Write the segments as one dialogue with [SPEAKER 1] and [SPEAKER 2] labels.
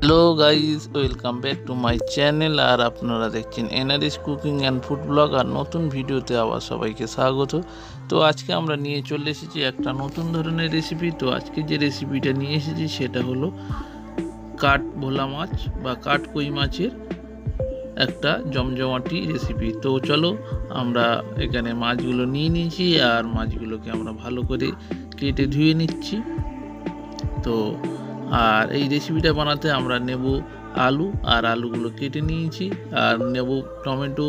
[SPEAKER 1] Hello guys, welcome back to my channel. আর আপনারা দেখছেন NRS cooking and food blog. আর নতুন ভিডিওতে আবার সবাইকে স্বাগত। তো আজকে আমরা নিয়ে চলে এসেছি একটা নতুন ধরনের রেসিপি। তো আজকে যে রেসিপিটা নিয়ে এসেছি সেটা হলো কাঠ ভোলা মাছ বা কাঠ কই মাছের একটা জমজমাটি রেসিপি। তো চলো, আমরা এখানে মাছগুলো নিয়ে নিয়েছি আর মাছগুলোকে আমরা ভালো করে কেটে ধুয়ে নিচ্ছি। তো আর এই রেসিপিটা বানাতে আমরা নেব আলু, আর আলুগুলো কেটে নিয়েছি। আর নেব টমেটো,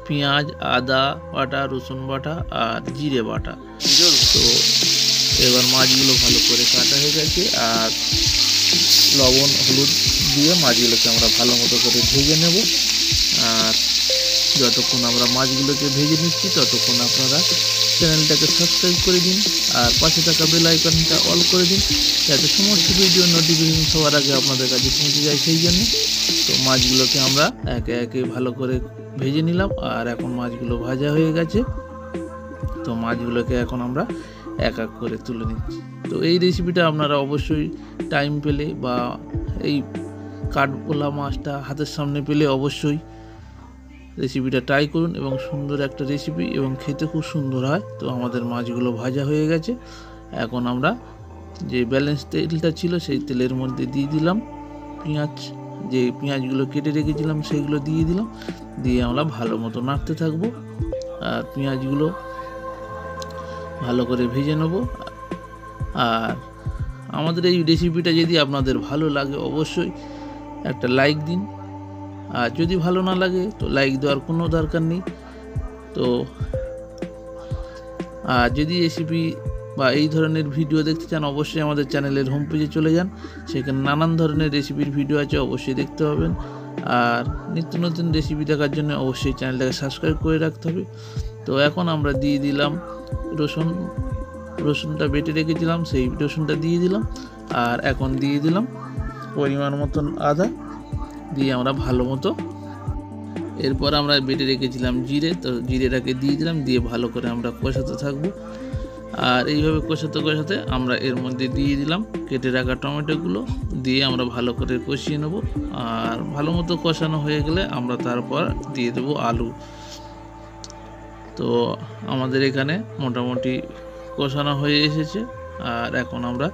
[SPEAKER 1] পেঁয়াজ, আদা বাটা, রসুন বাটা আর জিরে বাটা। তো এবার মাছগুলো ভালো করে কাটা হয়ে গেছে, আর লবণ হলুদ দিয়ে মাছগুলোকে আমরা ভালো মতো করে ভেজে নেব। আর যতক্ষণ আমরা মাছগুলোকে ভেজে নিচ্ছি ততক্ষণ আপনারা চ্যানেলটাকে সাবস্ক্রাইব করে দিন আর পাশে থাকা বেল আইকনটা অল করে দিন, যাতে সমস্ত ভিডিও নোটিফিকেশন সবার আগে আপনাদের কাছে পৌঁছে যায় সেই জন্য। তো মাছগুলোকে আমরা একে একে ভালো করে ভেজে নিলাম, আর এখন মাছগুলো ভাজা হয়ে গেছে। তো মাছগুলোকে এখন আমরা এক এক করে তুলে নিচ্ছি। তো এই রেসিপিটা আপনারা অবশ্যই টাইম পেলে বা এই কাঠভোলা মাছটা হাতের সামনে পেলে অবশ্যই রেসিপিটা ট্রাই করুন, এবং সুন্দর একটা রেসিপি এবং খেতে খুব সুন্দর হয়। তো আমাদের মাছগুলো ভাজা হয়ে গেছে। এখন আমরা যে ব্যালেন্স তেলটা ছিল সেই তেলের মধ্যে দিয়ে দিলাম পেঁয়াজ, যে পেঁয়াজগুলো কেটে রেখেছিলাম সেইগুলো দিয়ে দিলাম। দিয়ে আমরা ভালো মতো নাড়তে থাকবো, আর পেঁয়াজগুলো ভালো করে ভেজে নেব। আর আমাদের এই রেসিপিটা যদি আপনাদের ভালো লাগে অবশ্যই একটা লাইক দিন, আর যদি ভালো না লাগে তো লাইক দেওয়ার কোনো দরকার নেই। তো আর যদি রেসিপি বা এই ধরনের ভিডিও দেখতে চান অবশ্যই আমাদের চ্যানেলের হোম পেজে চলে যান, সেখানে নানান ধরনের রেসিপির ভিডিও আছে, অবশ্যই দেখতে পাবেন। আর নিত্য নতুন রেসিপি দেখার জন্য অবশ্যই চ্যানেলটাকে সাবস্ক্রাইব করে রাখতে হবে। তো এখন আমরা দিয়ে দিলাম রসুনটা বেটে রেখেছিলাম, সেই রসুনটা দিয়ে দিলাম। আর এখন দিয়ে দিলাম পরিমাণ মতন আদা, দিয়ে আমরা ভালো মতো, এরপর আমরা বেটে রেখেছিলাম জিরে, তো জিরেটাকে দিয়ে দিলাম, দিয়ে ভালো করে আমরা কষাতে থাকবো। আর এইভাবে কষাতে কষাতে আমরা এর মধ্যে দিয়ে দিলাম কেটে রাখা টমেটোগুলো, দিয়ে আমরা ভালো করে কষিয়ে নেব। আর ভালো মতো কষানো হয়ে গেলে আমরা তারপর দিয়ে দেবো আলু। তো আমাদের এখানে মোটামুটি কষানো হয়ে এসেছে, আর এখন আমরা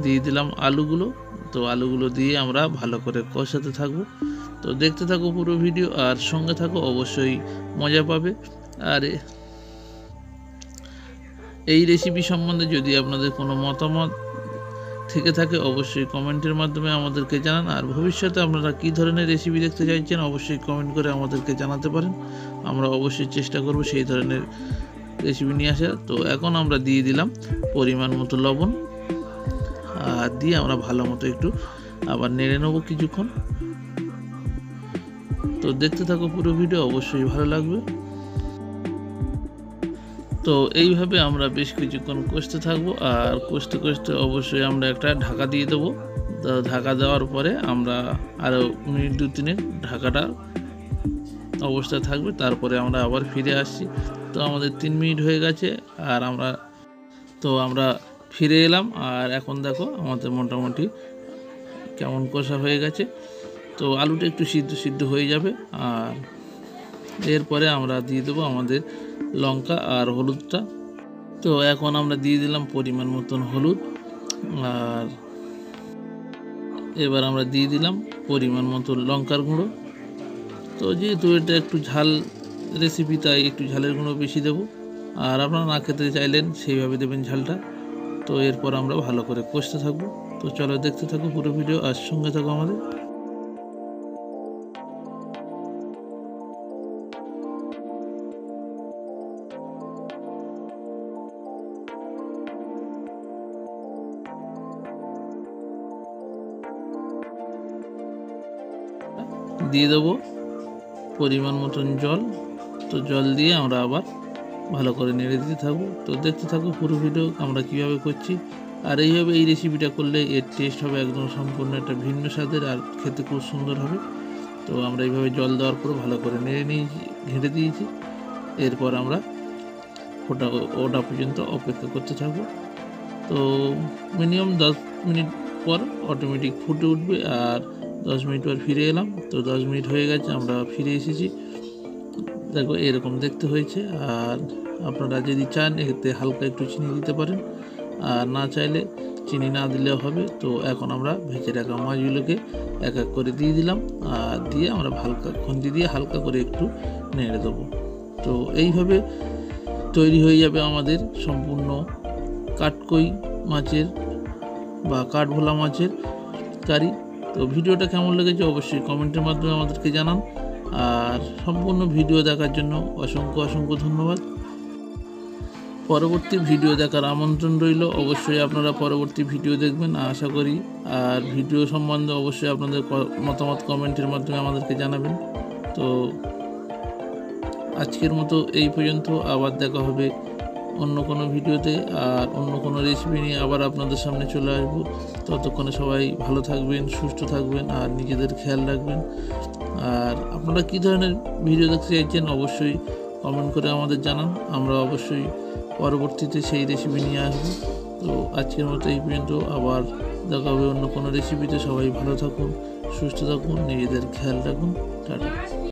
[SPEAKER 1] দিয়ে দিলাম আলুগুলো। তো আলুগুলো দিয়ে আমরা ভালো করে কষাতে থাকবো। তো দেখতে থাকো পুরো ভিডিও আর সঙ্গে থাকো, অবশ্যই মজা পাবে। আর এই রেসিপি সম্বন্ধে যদি আপনাদের কোনো মতামত থেকে থাকে অবশ্যই কমেন্টের মাধ্যমে আমাদেরকে জানান। আর ভবিষ্যতে আপনারা কী ধরনের রেসিপি দেখতে চাইছেন অবশ্যই কমেন্ট করে আমাদেরকে জানাতে পারেন, আমরা অবশ্যই চেষ্টা করব সেই ধরনের রেসিপি নিয়ে আসার। তো এখন আমরা দিয়ে দিলাম পরিমাণ মতো লবণ, আর দিয়ে আমরা ভালো মতো একটু আবার নেড়ে নেবো কিছুক্ষণ। তো দেখতে থাকো পুরো ভিডিও, অবশ্যই ভালো লাগবে। তো এইভাবে আমরা বেশ কিছুক্ষণ কষতে থাকবো, আর কষতে কষতে অবশ্যই আমরা একটা ঢাকা দিয়ে দেবো। তো ঢাকা দেওয়ার পরে আমরা আরও মিনিট 2-3 ঢাকাটা অবস্থায় থাকবে, তারপরে আমরা আবার ফিরে আসছি। তো আমাদের 3 মিনিট হয়ে গেছে, আর আমরা ফিরে এলাম। আর এখন দেখো আমাদের মোটামুটি কেমন কষা হয়ে গেছে। তো আলুটা একটু সিদ্ধ হয়ে যাবে, আর এরপরে আমরা দিয়ে দেবো আমাদের লঙ্কা আর হলুদটা। তো এখন আমরা দিয়ে দিলাম পরিমাণ মতন হলুদ, আর এবার আমরা দিয়ে দিলাম পরিমাণ মতো লঙ্কার গুঁড়ো। তো যেহেতু এটা একটু ঝাল রেসিপি তাই একটু ঝালের গুঁড়ো বেশি দেবো, আর আপনারা না খেতে চাইলেন সেইভাবে দেবেন ঝালটা। তো এরপর আমরা ভালো করে কষতে থাকবো। তো চলো দেখতে থাকো পুরো ভিডিও আর সঙ্গে থাকো আমাদের। দিয়ে দেবো পরিমাণ মতন জল। তো জল দিয়ে আমরা আবার ভালো করে নেড়ে দিতে থাকবো। তো দেখতে থাকো পুরো ভিডিও আমরা কীভাবে করছি। আর এইভাবে এই রেসিপিটা করলে এর টেস্ট হবে একদম সম্পূর্ণ একটা ভিন্ন স্বাদের, আর খেতে খুব সুন্দর হবে। তো আমরা এইভাবে জল দেওয়ার পর ভালো করে নেড়ে নিয়েছি, ঘেঁটে দিয়েছি। এরপর আমরা ওটা পর্যন্ত অপেক্ষা করতে থাকবো। তো মিনিমাম 10 মিনিট পর অটোমেটিক ফুটে উঠবে, আর 10 মিনিট পর ফিরে এলাম। তো 10 মিনিট হয়ে গেছে, আমরা ফিরে এসেছি। দেখো এরকম দেখতে হয়েছে। আর আপনারা যদি চান এতে হালকা একটু চিনি দিতে পারেন, আর না চাইলে চিনি না দিলেও হবে। তো এখন আমরা ভেজে রাখা মাছগুলোকে এক এক করে দিয়ে দিলাম, আর দিয়ে আমরা হালকা খুন্তি দিয়ে হালকা করে একটু নেড়ে দেবো। তো এইভাবে তৈরি হয়ে যাবে আমাদের সম্পূর্ণ কাটকই মাছের বা কাঠভোলা মাছের কারি। তো ভিডিওটা কেমন লেগেছে অবশ্যই কমেন্টের মাধ্যমে আমাদেরকে জানান। আর সম্পূর্ণ ভিডিও দেখার জন্য অসংখ্য অসংখ্য ধন্যবাদ। পরবর্তী ভিডিও দেখার আমন্ত্রণ রইল। অবশ্যই আপনারা পরবর্তী ভিডিও দেখবেন আশা করি। আর ভিডিও সম্বন্ধে অবশ্যই আপনাদের মতামত কমেন্টের মাধ্যমে আমাদেরকে জানাবেন। তো আজকের মতো এই পর্যন্ত, আবার দেখা হবে অন্য কোনো ভিডিওতে আর অন্য কোনো রেসিপি নিয়ে আবার আপনাদের সামনে চলে আসবো। ততক্ষণে সবাই ভালো থাকবেন, সুস্থ থাকবেন আর নিজেদের খেয়াল রাখবেন। আর আপনারা কী ধরনের ভিডিও দেখতে চাইছেন অবশ্যই কমেন্ট করে আমাদের জানান, আমরা অবশ্যই পরবর্তীতে সেই রেসিপি নিয়ে আসবো। তো আজকের মতো এই পর্যন্ত, আবার দেখা হবে অন্য কোনো রেসিপিতে। সবাই ভালো থাকুন, সুস্থ থাকুন, নিজেদের খেয়াল রাখুন। টাটা।